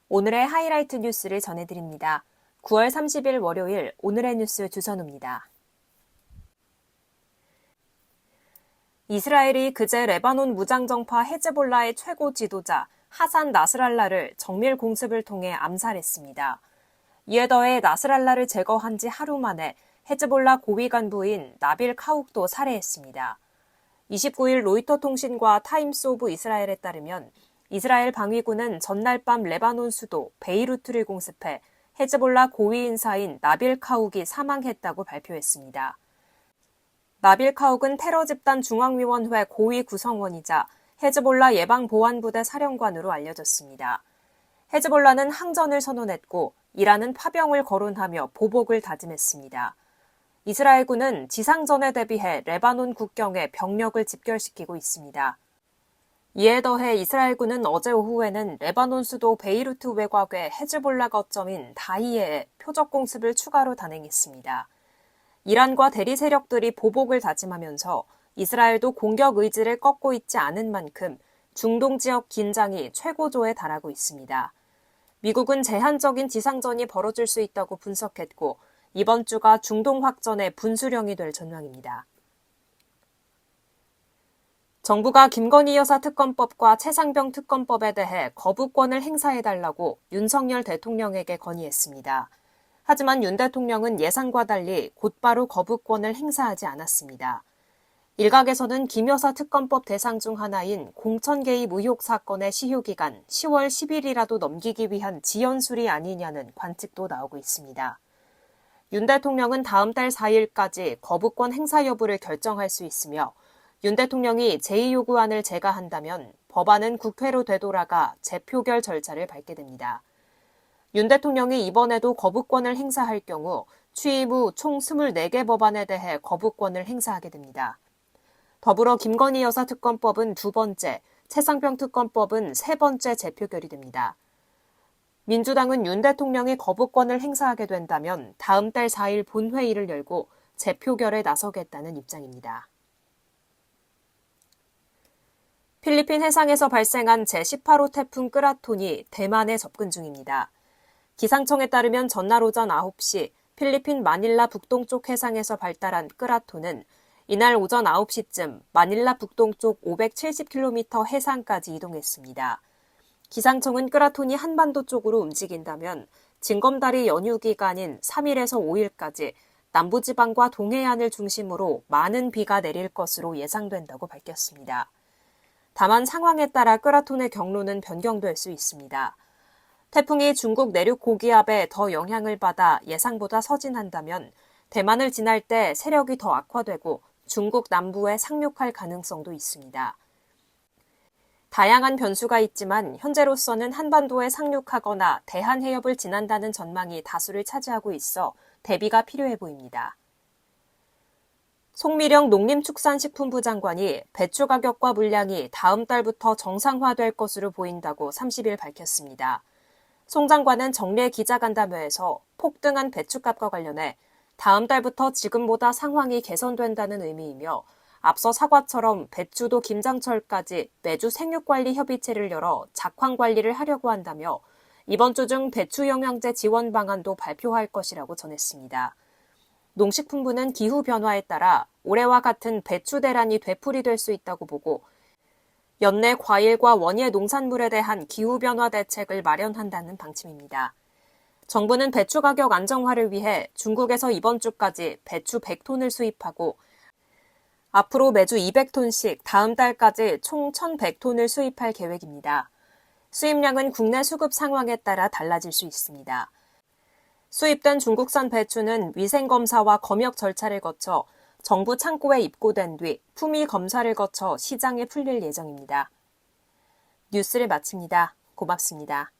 오늘의 하이라이트 뉴스를 전해드립니다. 9월 30일 월요일 오늘의 뉴스 주선우입니다. 이스라엘이 그제 레바논 무장정파 헤즈볼라의 최고 지도자 하산 나스랄라를 정밀 공습을 통해 암살했습니다. 이에 더해 나스랄라를 제거한 지 하루 만에 헤즈볼라 고위 간부인 나빌 카욱도 살해했습니다. 29일 로이터 통신과 타임스 오브 이스라엘에 따르면 이스라엘 방위군은 전날 밤 레바논 수도 베이루트를 공습해 헤즈볼라 고위 인사인 나빌 카욱이 사망했다고 발표했습니다. 나빌 카욱은 테러 집단 중앙위원회 고위 구성원이자 헤즈볼라 예방보안부대 사령관으로 알려졌습니다. 헤즈볼라는 항전을 선언했고 이란은 파병을 거론하며 보복을 다짐했습니다. 이스라엘군은 지상전에 대비해 레바논 국경에 병력을 집결시키고 있습니다. 이에 더해 이스라엘군은 어제 오후에는 레바논 수도 베이루트 외곽의 헤즈볼라 거점인 다히에에 표적 공습을 추가로 단행했습니다. 이란과 대리 세력들이 보복을 다짐하면서 이스라엘도 공격 의지를 꺾고 있지 않은 만큼 중동 지역 긴장이 최고조에 달하고 있습니다. 미국은 제한적인 지상전이 벌어질 수 있다고 분석했고 이번 주가 중동 확전의 분수령이 될 전망입니다. 정부가 김건희 여사 특검법과 최상병 특검법에 대해 거부권을 행사해달라고 윤석열 대통령에게 건의했습니다. 하지만 윤 대통령은 예상과 달리 곧바로 거부권을 행사하지 않았습니다. 일각에서는 김 여사 특검법 대상 중 하나인 공천 개입 의혹 사건의 시효기간 10월 10일이라도 넘기기 위한 지연술이 아니냐는 관측도 나오고 있습니다. 윤 대통령은 다음 달 4일까지 거부권 행사 여부를 결정할 수 있으며 윤 대통령이 제2요구안을 제가한다면 법안은 국회로 되돌아가 재표결 절차를 밟게 됩니다. 윤 대통령이 이번에도 거부권을 행사할 경우 취임 후 총 24개 법안에 대해 거부권을 행사하게 됩니다. 더불어 김건희 여사 특검법은 2번째, 최상병 특검법은 3번째 재표결이 됩니다. 민주당은 윤 대통령이 거부권을 행사하게 된다면 다음 달 4일 본회의를 열고 재표결에 나서겠다는 입장입니다. 필리핀 해상에서 발생한 제18호 태풍 끄라톤이 대만에 접근 중입니다. 기상청에 따르면 전날 오전 9시 필리핀 마닐라 북동쪽 해상에서 발달한 끄라톤은 이날 오전 9시쯤 마닐라 북동쪽 570km 해상까지 이동했습니다. 기상청은 끄라톤이 한반도 쪽으로 움직인다면 징검다리 연휴 기간인 3일에서 5일까지 남부지방과 동해안을 중심으로 많은 비가 내릴 것으로 예상된다고 밝혔습니다. 다만 상황에 따라 끄라톤의 경로는 변경될 수 있습니다. 태풍이 중국 내륙 고기압에 더 영향을 받아 예상보다 서진한다면 대만을 지날 때 세력이 더 악화되고 중국 남부에 상륙할 가능성도 있습니다. 다양한 변수가 있지만 현재로서는 한반도에 상륙하거나 대한해협을 지난다는 전망이 다수를 차지하고 있어 대비가 필요해 보입니다. 송미령 농림축산식품부 장관이 배추 가격과 물량이 다음 달부터 정상화될 것으로 보인다고 30일 밝혔습니다. 송 장관은 정례 기자간담회에서 폭등한 배추값과 관련해 다음 달부터 지금보다 상황이 개선된다는 의미이며 앞서 사과처럼 배추도 김장철까지 매주 생육관리 협의체를 열어 작황관리를 하려고 한다며 이번 주 중 배추 영양제 지원 방안도 발표할 것이라고 전했습니다. 농식품부는 기후변화에 따라 올해와 같은 배추 대란이 되풀이될 수 있다고 보고 연내 과일과 원예 농산물에 대한 기후변화 대책을 마련한다는 방침입니다. 정부는 배추 가격 안정화를 위해 중국에서 이번 주까지 배추 100톤을 수입하고 앞으로 매주 200톤씩 다음 달까지 총 1,100톤을 수입할 계획입니다. 수입량은 국내 수급 상황에 따라 달라질 수 있습니다. 수입된 중국산 배추는 위생검사와 검역 절차를 거쳐 정부 창고에 입고된 뒤 품위 검사를 거쳐 시장에 풀릴 예정입니다. 뉴스를 마칩니다. 고맙습니다.